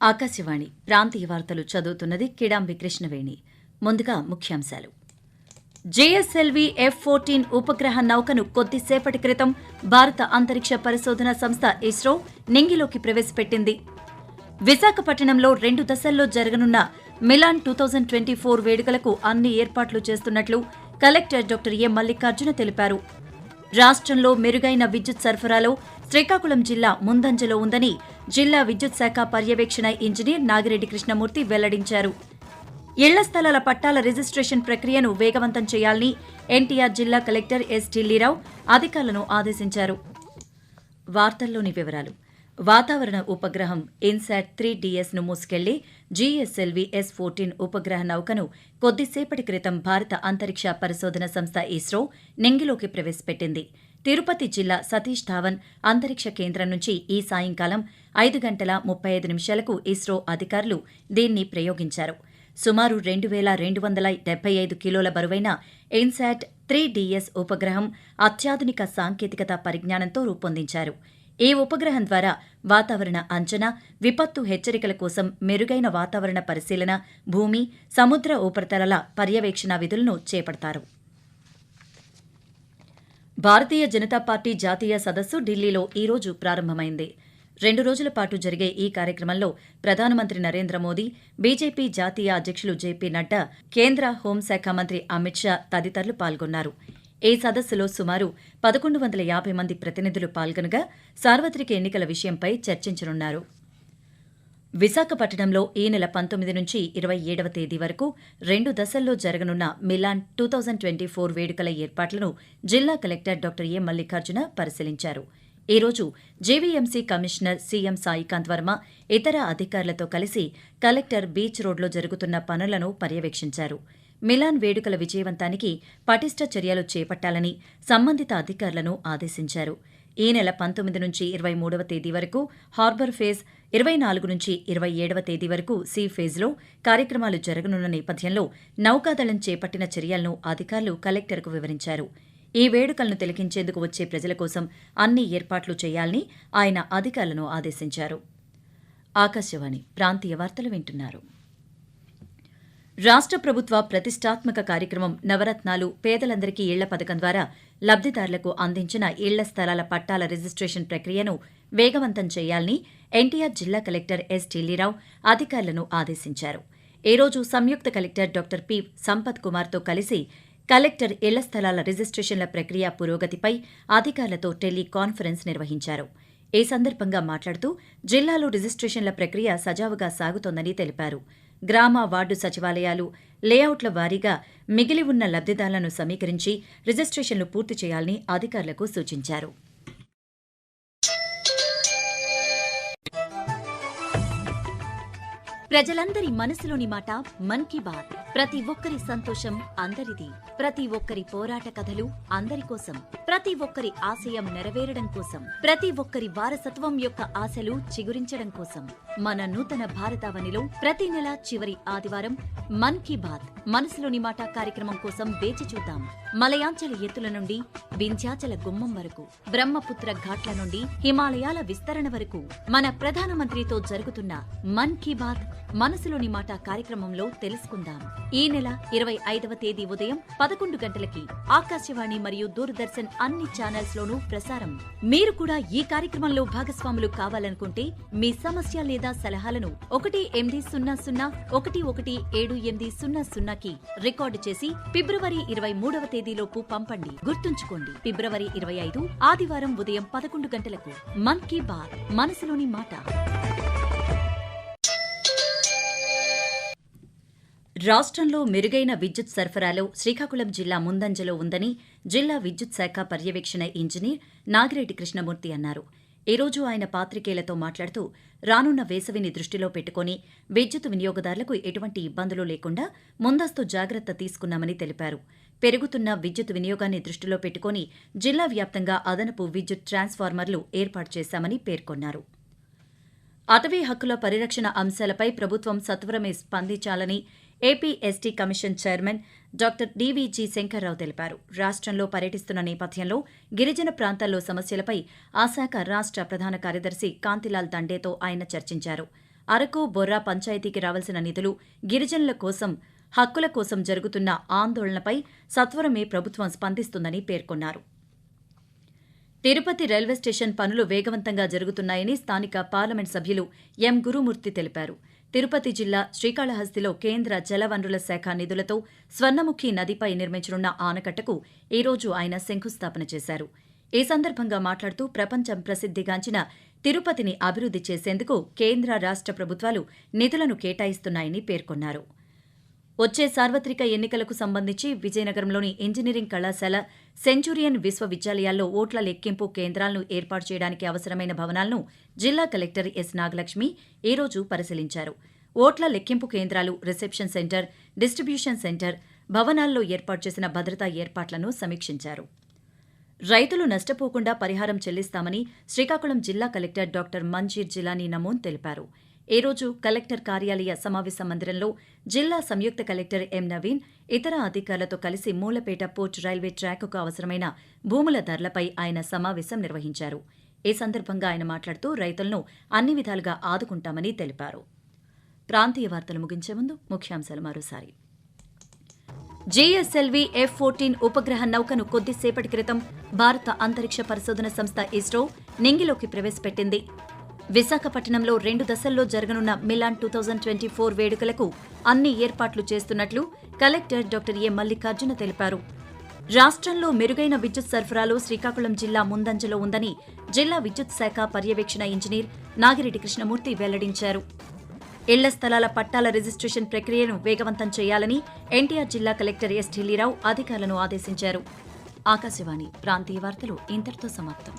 ఆకాశవాణి ప్రాంతీయ వార్తలు చదువుతున్నది కిడాంబి కృష్ణవేణి. ముందుగా ముఖ్యాంశాలు. జేఎస్ఎల్వీ F-14 ఉపగ్రహ నౌకను కొద్దిసేపటి క్రితం భారత అంతరిక్ష పరిశోధన సంస్థ ఇస్రో నింగిలోకి ప్రవేశపెట్టింది. విశాఖపట్నంలో 2 దశల్లో జరగనున్న మిలాన్ 2024 వేడుకలకు అన్ని ఏర్పాట్లు చేస్తున్నట్లు కలెక్టర్ డాక్టర్ ఎ. మల్లికార్జున తెలిపారు. రాష్ట్రంలో మెరుగైన విద్యుత్ సరఫరాలో శ్రీకాకుళం జిల్లా ముందంజలో ఉందని జిల్లా విద్యుత్ శాఖ పర్యవేక్షణ ఇంజనీర్ నాగిరెడ్డి కృష్ణమూర్తి వెల్లడించారు. ఇళ్ల స్థలాల పట్టాల రిజిస్ట్రేషన్ ప్రక్రియను వేగవంతం చేయాలని ఎన్టీఆర్ జిల్లా కలెక్టర్ ఎస్. ఢిల్లీరావు అధికారులను ఆదేశించారు. వార్తల్లోని వివరాలు. వాతావరణ ఉపగ్రహం ఇన్సాట్-3DS ను మోసుకెళ్లే జీఎస్ఎల్వీ S-14 ఉపగ్రహ నౌకను కొద్దిసేపటి క్రితం భారత అంతరిక్ష పరిశోధన సంస్థ ఇస్రో నింగిలోకి ప్రవేశపెట్టింది. తిరుపతి జిల్లా సతీష్ ధావన్ అంతరిక్ష కేంద్రం నుంచి ఈ సాయంకాలం 5:35 ఇస్రో అధికారులు దీన్ని ప్రయోగించారు. సుమారు 2275 కిలోల బరువైన ఇన్సాట్-3DS ఉపగ్రహం అత్యాధునిక సాంకేతికత పరిజ్ఞానంతో రూపొందించారు. ఈ ఉపగ్రహం ద్వారా వాతావరణ అంచనా, విపత్తు హెచ్చరికల కోసం మెరుగైన వాతావరణ పరిశీలన, భూమి, సముద్ర ఉపరితలాల పర్యవేక్షణ విధులను చేపడతారు. భారతీయ జనతా పార్టీ జాతీయ సదస్సు ఢిల్లీలో ఈ రోజు ప్రారంభమైంది. 2 రోజుల పాటు జరిగే ఈ కార్యక్రమంలో ప్రధానమంత్రి నరేంద్ర మోదీ, బీజేపీ జాతీయ అధ్యక్షులు జేపీ నడ్డా, కేంద్ర హోంశాఖ మంత్రి అమిత్ షా తదితరులు పాల్గొన్నారు. ఈ సదస్సులో సుమారు 1150 మంది ప్రతినిధులు పాల్గొనగా సార్వత్రిక ఎన్నికల విషయంపై చర్చించనున్నారు. విశాఖపట్నంలో ఈ నెల 19 నుంచి 27వ తేదీ వరకు 2 దశల్లో జరగనున్న మిలాన్ 2024 వేడుకల ఏర్పాట్లను జిల్లా కలెక్టర్ డాక్టర్ ఎ. మల్లికార్జున పరిశీలించారు. ఈ రోజు GVMC commissioner CM Saikanth Varma ఇతర అధికారులతో కలిసి కలెక్టర్ బీచ్ రోడ్లో జరుగుతున్న పనులను పర్యవేక్షించారు. మిలాన్ వేడుకల విజయవంతానికి పటిష్ట చర్యలు చేపట్టాలని సంబంధిత అధికారులను ఆదేశించారు. ఈ నెల 19 నుంచి 23వ తేదీ వరకు హార్బర్ ఫేజ్, 24 నుంచి 27వ తేదీ వరకు సీ ఫేజ్లో కార్యక్రమాలు జరగనున్న నేపథ్యంలో నౌకాదళం చేపట్టిన చర్యలను అధికారులు కలెక్టర్కు వివరించారు. ఈ వేడుకలను తిలకించేందుకు వచ్చే ప్రజల కోసం అన్ని ఏర్పాట్లు చేయాలని ఆయన అధికారులను ఆదేశించారు. ఆకాశవాణి ప్రాంతీయ వార్తలు వింటున్నారు. రాష్ట్ర ప్రభుత్వ ప్రతిష్టాత్మక కార్యక్రమం నవరత్నాలు పేదలందరికీ ఇళ్ల పథకం ద్వారా లబ్దిదారులకు అందించిన ఇళ్ల స్థలాల పట్టాల రిజిస్ట్రేషన్ ప్రక్రియను వేగవంతం చేయాలని ఎన్టీఆర్ జిల్లా కలెక్టర్ ఎస్. ఢిల్లీరావు అధికారులను ఆదేశించారు. ఈ రోజు సంయుక్త కలెక్టర్ డాక్టర్ పి. సంపత్ కుమార్తో కలిసి కలెక్టర్ ఇళ్ల స్థలాల రిజిస్ట్రేషన్ల ప్రక్రియ పురోగతిపై అధికారులతో టెలికాన్ఫరెన్స్ నిర్వహించారు. ఈ సందర్భంగా మాట్లాడుతూ జిల్లాలో రిజిస్ట్రేషన్ల ప్రక్రియ సజావుగా సాగుతోందని తెలిపారు. గ్రామ, వార్డు సచివాలయాలు లేఅవుట్ల వారీగా మిగిలి ఉన్న లబ్దిదారులను సమీకరించి రిజిస్ట్రేషన్లు పూర్తి చేయాలని అధికారులకు సూచించారు. ప్రజలందరి మనసులోని మాట మన్ కీ బాత్. ప్రతి ఒక్కరి సంతోషం అందరిది. ప్రతి ఒక్కరి పోరాట కథలు అందరి కోసం. ప్రతి ఒక్కరి ఆశయం నెరవేరడం కోసం. ప్రతి ఒక్కరి వారసత్వం యొక్క ఆశలు చిగురించడం కోసం. మన నూతన భారతావనిలో ప్రతి నెల చివరి ఆదివారం మన్ కీ బాత్ మనసులోని మాట కార్యక్రమం కోసం వేచి చూద్దాం. మలయాంచల ఎత్తుల నుండి వింధ్యాచల గుమ్మం వరకు, బ్రహ్మపుత్ర ఘాట్ల నుండి హిమాలయాల విస్తరణ వరకు మన ప్రధానమంత్రితో జరుగుతున్న మన్ కీ బాత్ మనసులోని మాట కార్యక్రమంలో తెలుసుకుందాం. ఈ నెల 25వ తేదీ ఉదయం 11 గంటలకి ఆకాశవాణి మరియు దూరదర్శన్ అన్ని ఛానల్స్ లోనూ ప్రసారం. మీరు కూడా ఈ కార్యక్రమంలో భాగస్వాములు కావాలనుకుంటే మీ సమస్య లేదా సలహాలను 1-800-11-7800కి రికార్డు చేసి ఫిబ్రవరి 23వ తేదీలోపు పంపండి. గుర్తుంచుకోండి, ఫిబ్రవరి 25 ఆదివారం ఉదయం 11 గంటలకు మన్ కీ బాత్ మనసులోని మాట. రాష్ట్రంలో మెరుగైన విద్యుత్ సరఫరాలో శ్రీకాకుళం జిల్లా ముందంజలో ఉందని జిల్లా విద్యుత్ శాఖ పర్యవేక్షణ ఇంజనీర్ నాగిరెడ్డి కృష్ణమూర్తి అన్నారు. ఈ రోజు ఆయన పాత్రికేయులతో మాట్లాడుతూ రానున్న వేసవిని దృష్టిలో పెట్టుకుని విద్యుత్ వినియోగదారులకు ఎటువంటి ఇబ్బందులు లేకుండా ముందస్తు జాగ్రత్త తీసుకున్నామని తెలిపారు. పెరుగుతున్న విద్యుత్ వినియోగాన్ని దృష్టిలో పెట్టుకుని జిల్లా వ్యాప్తంగా అదనపు విద్యుత్ ట్రాన్స్ఫార్మర్లు ఏర్పాటు చేశామని పేర్కొన్నారు. అటవీ హక్కుల పరిరక్షణ అంశాలపై ప్రభుత్వం సత్వరమే స్పందించాలని AP ST commission chairman doctor DVG Shankarrao తెలిపారు. రాష్ట్రంలో పర్యటిస్తున్న నేపథ్యంలో గిరిజన ప్రాంతాల్లో సమస్యలపై ఆ శాఖ రాష్ట్ర ప్రధాన కార్యదర్శి కాంతిలాల్ దండేతో ఆయన చర్చించారు. అరకు బొర్రా పంచాయతీకి రావాల్సిన నిధులు, గిరిజనుల కోసం హక్కుల కోసం జరుగుతున్న ఆందోళనపై సత్వరమే ప్రభుత్వం స్పందిస్తుందని పేర్కొన్నారు. తిరుపతి రైల్వే స్టేషన్ పనులు వేగవంతంగా జరుగుతున్నాయని స్థానిక పార్లమెంట్ సభ్యులు ఎం గురుమూర్తి తెలిపారు. తిరుపతి జిల్లా శ్రీకాళహస్తిలో కేంద్ర జలవనరుల శాఖ నిధులతో స్వర్ణముఖి నదిపై నిర్మించనున్న ఆనకట్టకు ఈ రోజు ఆయన శంకుస్థాపన చేశారు. ఈ సందర్భంగా మాట్లాడుతూ ప్రపంచం ప్రసిద్దిగాంచిన తిరుపతిని అభివృద్ది చేసేందుకు కేంద్ర రాష్ట్ర ప్రభుత్వాలు నిధులను కేటాయిస్తున్నాయని పేర్కొన్నారు. వచ్చే సార్వత్రిక ఎన్నికలకు సంబంధించి విజయనగరంలోని ఇంజనీరింగ్ కళాశాల, సెంచూరియన్ విశ్వవిద్యాలయాల్లో ఓట్ల లెక్కింపు కేంద్రాలను ఏర్పాటు చేయడానికి అవసరమైన భవనాలను జిల్లా కలెక్టర్ ఎస్ నాగలక్ష్మి ఈ రోజు పరిశీలించారు. ఓట్ల లెక్కింపు కేంద్రాలు, రిసెప్షన్ సెంటర్, డిస్ట్రిబ్యూషన్ సెంటర్, భవనాల్లో ఏర్పాటు చేసిన భద్రతా ఏర్పాట్లను సమీక్షించారు. రైతులు నష్టపోకుండా పరిహారం చెల్లిస్తామని శ్రీకాకుళం జిల్లా కలెక్టర్ డాక్టర్ మంజీర్ జిలానీ నమూన్ తెలిపారు. ఈ రోజు కలెక్టర్ కార్యాలయ సమావేశ మందిరంలో జిల్లా సంయుక్త కలెక్టర్ ఎం నవీన్ ఇతర అధికారులతో కలిసి మూలపేట పోర్ట్ రైల్వే ట్రాకుకు అవసరమైన భూముల ధరలపై ఆయన సమావేశం నిర్వహించారు. ఈ సందర్భంగా ఆయన మాట్లాడుతూ రైతులను అన్ని విధాలుగా ఆదుకుంటామని తెలిపారు. ప్రాంతీయ వార్తలు ముగించే ముందు ముఖ్యాంశాలు మరోసారి. జీఎస్ఎల్వీ F-14 ఉపగ్రహ నౌకను కొద్దిసేపటి క్రితం భారత అంతరిక్ష పరిశోధన సంస్థ ఇస్రో నింగిలోకి ప్రవేశపెట్టింది. విశాఖపట్నంలో 2 దశల్లో జరగనున్న మిలాన్ 2024 వేడుకలకు అన్ని ఏర్పాట్లు చేస్తున్నట్లు కలెక్టర్ డాక్టర్ ఎ మల్లికార్జున తెలిపారు. రాష్ట్రంలో మెరుగైన విద్యుత్ సరఫరాలో శ్రీకాకుళం జిల్లా ముందంజలో ఉందని జిల్లా విద్యుత్ శాఖ పర్యవేక్షణ ఇంజనీర్ నాగిరెడ్డి కృష్ణమూర్తి వెల్లడించారు. ఇళ్ల స్థలాల పట్టాల రిజిస్ట్రేషన్ ప్రక్రియను వేగవంతం చేయాలని ఎన్టీఆర్ జిల్లా కలెక్టర్ ఎస్ ఢిల్లీరావు అధికారులను ఆదేశించారు. ఆకాశవాణి ప్రాంతీయ వార్తలు ఇంతటితో సమాప్తం.